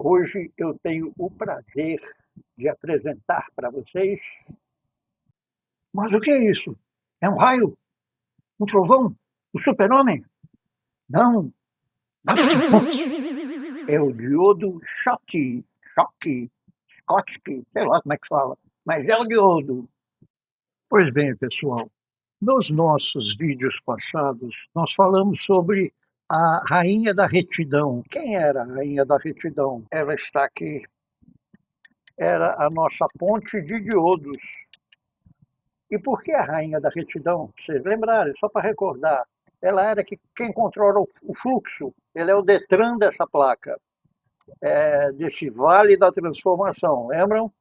Hoje eu tenho o prazer de apresentar para vocês. Mas o que é isso? É um raio? Um trovão? O super-homem? Não, nada de ponte. É o diodo Schottky, Schottky, sei lá como é que fala, mas é o diodo. Pois bem, pessoal, nos nossos vídeos passados, nós falamos sobre a Rainha da Retidão. Quem era a Rainha da Retidão? Ela está aqui. Era a nossa ponte de diodos. E por que a Rainha da Retidão? Vocês lembrarem, só para recordar. Ela era quem controla o fluxo. Ele é o Detran dessa placa, desse Vale da Transformação. Lembram?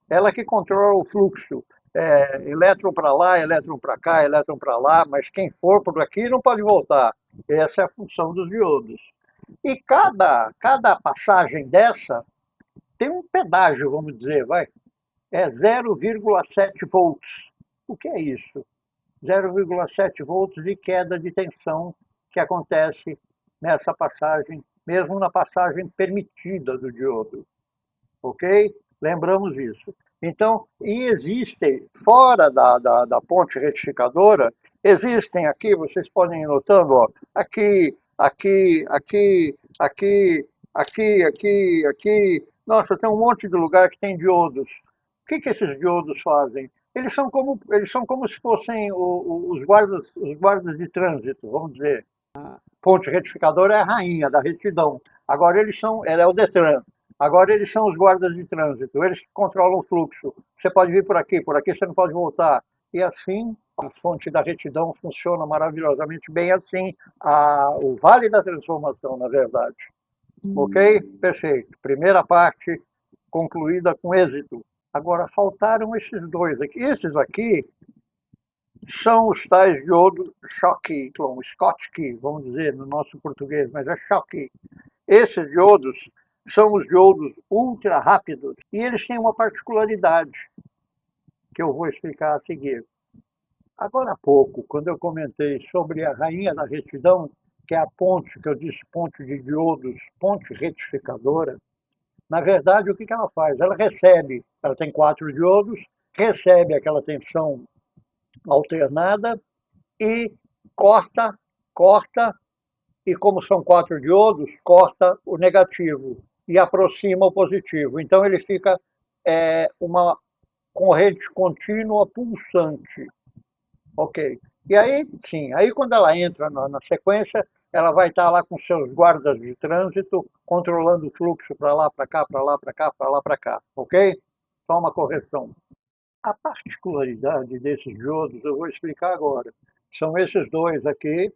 Ela que controla o fluxo. Elétron para lá, elétron para cá, elétron para lá, mas quem for por aqui não pode voltar. Essa é a função dos diodos. E cada passagem dessa tem um pedágio, vamos dizer, vai. É 0,7 volts. O que é isso? 0,7 volts de queda de tensão que acontece nessa passagem, mesmo na passagem permitida do diodo. Ok? Lembramos isso. Então, e existem, fora da ponte retificadora, existem aqui, vocês podem ir notando, ó, aqui. Nossa, tem um monte de lugar que tem diodos. O que esses diodos fazem? Eles são como se fossem os guardas de trânsito, vamos dizer. Ponte retificadora é a rainha da retidão. Agora ela é o Detran. Agora eles são os guardas de trânsito, eles que controlam o fluxo. Você pode vir por aqui você não pode voltar. E assim, a fonte da retidão funciona maravilhosamente bem assim, o Vale da Transformação, na verdade. Ok? Perfeito. Primeira parte concluída com êxito. Agora, faltaram esses dois aqui. Esses aqui são os tais diodos Schottky, vamos dizer no nosso português, mas é Schottky. Esses diodos são os diodos ultra rápidos e eles têm uma particularidade que eu vou explicar a seguir. Agora há pouco, quando eu comentei sobre a rainha da retidão, que é a ponte, que eu disse ponte de diodos, ponte retificadora, na verdade o que ela faz? Ela tem 4 diodos, recebe aquela tensão alternada e corta, e como são 4 diodos, corta o negativo e aproxima o positivo. Então ele fica uma corrente contínua pulsante. Ok. E aí, sim, aí quando ela entra na sequência, ela vai estar lá com seus guardas de trânsito, controlando o fluxo para lá, para cá, para lá, para cá, para lá, para cá. Ok? Só uma correção. A particularidade desses diodos eu vou explicar agora. São esses dois aqui,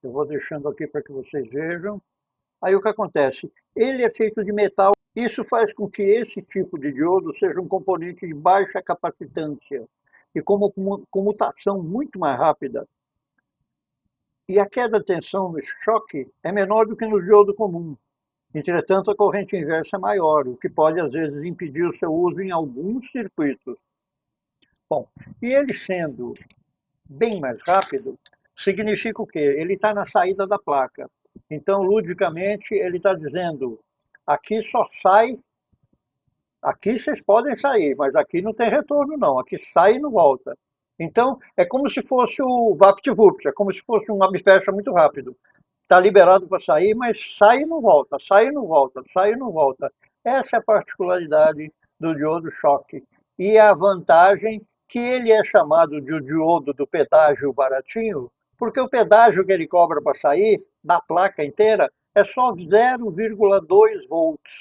eu vou deixando aqui para que vocês vejam. Aí o que acontece? Ele é feito de metal. Isso faz com que esse tipo de diodo seja um componente de baixa capacitância e com comutação muito mais rápida. E a queda de tensão no choque é menor do que no diodo comum. Entretanto, a corrente inversa é maior, o que pode às vezes impedir o seu uso em alguns circuitos. Bom, e ele sendo bem mais rápido, significa o quê? Ele está na saída da placa. Então, ludicamente, ele está dizendo, aqui só sai, aqui vocês podem sair, mas aqui não tem retorno não, aqui sai e não volta. Então, é como se fosse o VaptVupt, é como se fosse um abre e fecha muito rápido. Está liberado para sair, mas sai e não volta, sai e não volta, sai e não volta. Essa é a particularidade do diodo choque. E a vantagem que ele é chamado de diodo do pedágio baratinho, porque o pedágio que ele cobra para sair, da placa inteira, é só 0,2 volts,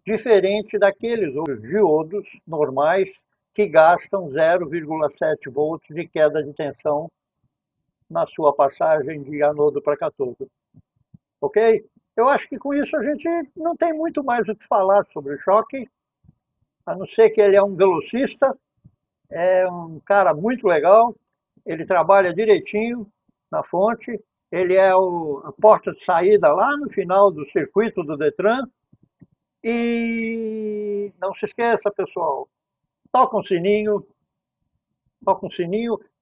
diferente daqueles outros diodos normais que gastam 0,7 volts de queda de tensão na sua passagem de anodo para cátodo. Ok? Eu acho que com isso a gente não tem muito mais o que falar sobre o choque, a não ser que ele é um velocista, é um cara muito legal, ele trabalha direitinho na fonte, ele é a porta de saída lá no final do circuito do Detran. E não se esqueça, pessoal, toca um sininho,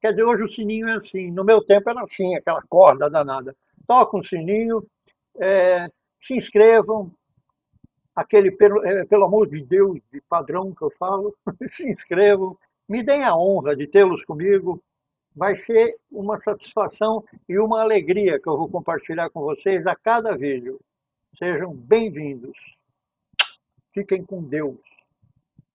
quer dizer, hoje o sininho é assim, no meu tempo era assim, aquela corda danada. Toca um sininho, se inscrevam, aquele, pelo amor de Deus, de padrão que eu falo, se inscrevam, me deem a honra de tê-los comigo. Vai ser uma satisfação e uma alegria que eu vou compartilhar com vocês a cada vídeo. Sejam bem-vindos. Fiquem com Deus.